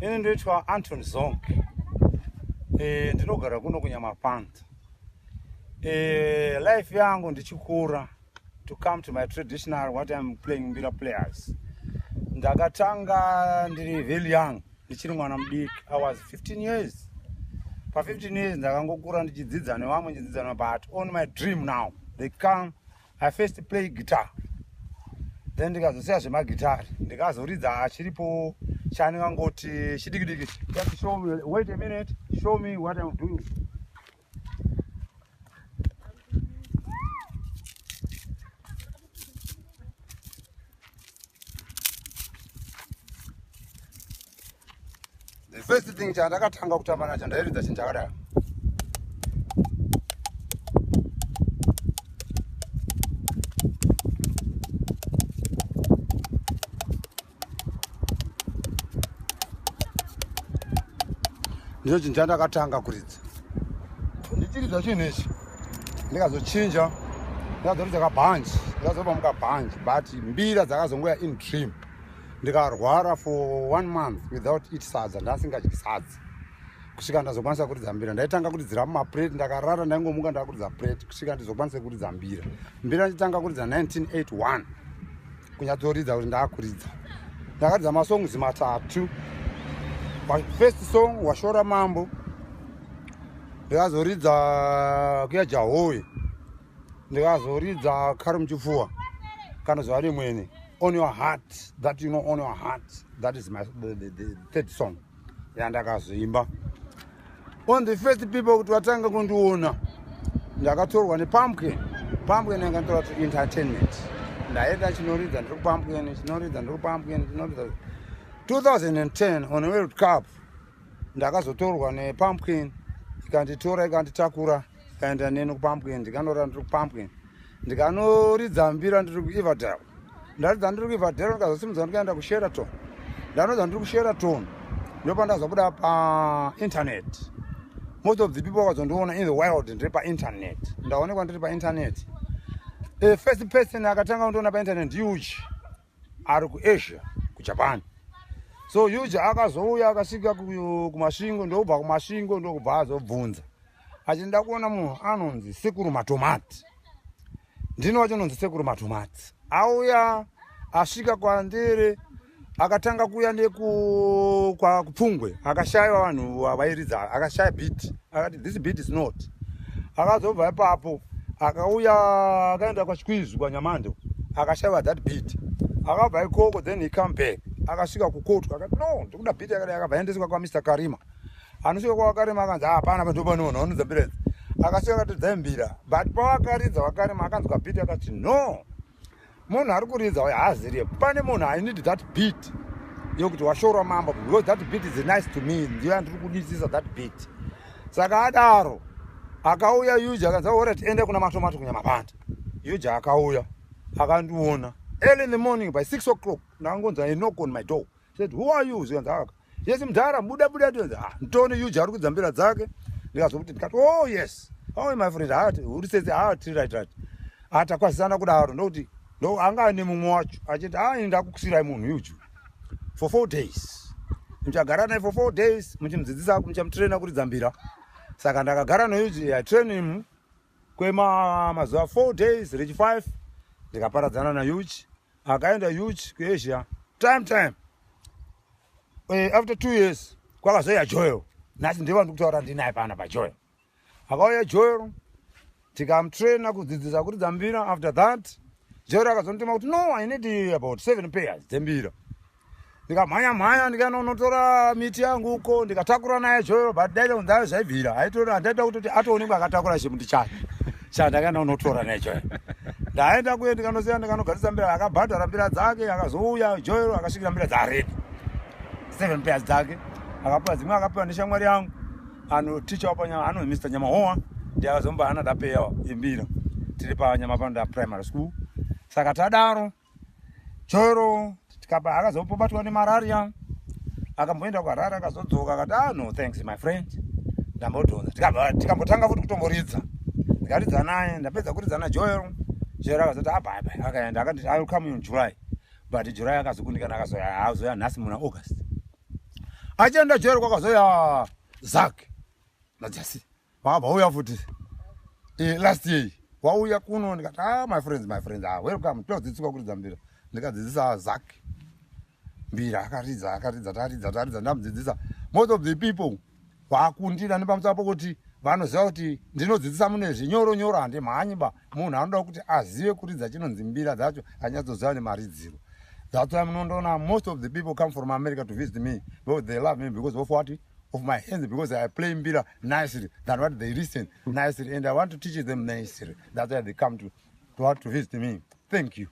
Ini ndoitwa Anton Zonke. Ndinogara kuno kuNyamapanda. Life yangu ndichikura to come to my traditional what I'm playing Mbira players. Ndakatanga ndiri very young. Ndichiri mwana mudiki. I was 15 years. For 15 years ndakangokura ndichidzidza nevamwe ndichidzidza but on my dream now they come I first play guitar. Then ndikazosiya zvemagitari ndikazoridza achiripo chaningangoti chidikidiki. You have to show me, wait a minute, show me what I'm doing. The first thing chandakatanga kutamba nacho ndairidza chinchakadaro. Ndicho chinchakatanga kuridza. Ndichiridza chinhu ichi ndikazochinja ndikazoridza kabhanji ndikazopa mukabhanji but mbira dzakazongoya in dream. Ndikarwara for 1 month without eat sadza ndasingadyi sadza kusvika ndazokwanisa kuridza mbira. Ndaitanga kuridzira mumaplate ndakarara ndaingomuka ndakuridza plate kusvika ndizokwanisa kuridza mbira. Mbira nditanga kuridza 1981 kunyatsoridza kuti ndakuridza. Ndakaridza masongs matatu. First song Washora Mambo ndikazoridza kuya Jahowe ndikazoridza Kari Muchifuwa kana zuva rimwene On Your Heart, that you know, On Your Heart. That is the third song yandakazoimba. On the first people kuti vatanga kundiona ndakatorwa nePumpkin. Pumpkin yanganditora to entertainment. Ndaenda chinoridza ndiri kuPumpkin, chinoridza ndiri kuPumpkin, chinoridza 2010 on World Cup ndakazotorwa nePumpkin ikanditora ikanditakura ikaenda neni kuPumpkin ndikandora ndiri kuPumpkin ndikanoridza mbira ndiri kuEverdale. Ndaridza ndiri kuEverdale ndikazosimudza ndikaenda kuSheraton. Ndanoridza ndiri kuSheraton ndopandazobuda painternet. Most of the people vakazondiona in the wild ndiri painternet. Ndaonekwa ndiri painternet. First person akatanga kundiona painternet ndiUji ari kuAsia kuJapan. So Uji akazouya akasvika kumasvingo ndobva kumasvingo ndokubva azobvunza achinda kuona munhu anonzi Sekuru Matomati. Ndino wachinonzi Sekuru Matomati. Auya asvika kwandiri akatanga kuya nekupfungwe akashaya vanhu vairidza akashaya beat akati this beat is not. Akazobva ipapo akauya akaenda kwaChikwizu kwaNyamando akashaya that beat. Akabva ikoko then he come back. Akasvika kukotu akati no ndikuda beat yakadai akabva endeswa kwaMr Karima. Anosvika kwaKarima akanzi hapana pandopanoona unonzi mbirezi. Akasvika akati dzembira but pawakaridza waKarima akanzwa beat akati no munhu ari kuridza haaziriye pane munhu I need that beat yokuti Washora Mambo because that beat is nice to me ndiyo andiri kudisisa that beat. Saka adaro akauya Uji akanzi alright ende kuna Matomati kuNyamapanda. Uji akauya akandiona early in the morning by 6 o'clock. Nangonza a knock on my door. Said, who are you? Yes, mdara buda. Ntoni Uji ari kudzambira dzake. Ndikazokuti ndikati oh yes. Oh my friend uri says right. Atakwasana kudaro ndokuti ndo anga ane mumwe wacho achiti ndakukusirai munhu Uji for 4 days. Muchagara naye for 4 days muchimudzidzisa muchamutraina kuridza mbira. Saka ndakagara naUji I train him kwemazuva 4 days reach 5 ndikaparadzana naUji. Akaenda Uji kuAsia time. After 2 years kwakazoya Joel. Nhasi ndiva ndikutaura ndinaye pana paJoel. Akauya Joel tikamutraina kudzidzisa kuridza mbira. After that Joel akazonditema kuti no I need about 7 pairs dzembira. Ndikamhanya ndikanonotora miti yangu uko ndikatakura naye Joel but daita kunzayo zvaibvira aitora ndaita kuti atoonekwa akatakura chimuti chake chandakanonotora naye Joel. Ndaenda kuye ndikanosiya ndikanogarisa mbira akabhadhara mbira dzake akazouya Joel akasvikira mbira dzaaredi 7 pairs dzake akapiwa dzimwe akapiwa neshamwari yangu anoticha wapanyama anonzi Mr Nyamahowa ndiye akazomba another pair yembira tiri paNyamapanda primary school. Saka tadaro Joel akazobatwa nemararia akamboenda kuHarare akazodzoka akati no thanks my friend ndambodhonza. Tikambotanga futi kutomboridza ndikaridza naye ndapedza kuridza naJoel. Joel akazoti bye akaenda akati I will come in July but July akazokundikana akazoya nhasi muna August. Achaenda jero kwakazoya Zak naJasi vakabva futi last year wauya kuno ndikati my friends welcome todzidziswa kuridza mbira ndikadzidzisa Zak mbira akaridza ndamudzidzisa. Most of the people vakundira nepamusoro pokuti vanoziva kuti ndinodzidzisa mune zvinyoro handimhanyi ba munhu anoda kuti azive kuridza chinonzi mbira dzacho anyatsoziva nemaridziro. That's why munondoona most of the people come from America to visit me because they love me because of what? Of my hands, because I play mbira nicely than what they listen nicely, and I want to teach them nicely. That's why they come to visit me. Thank you.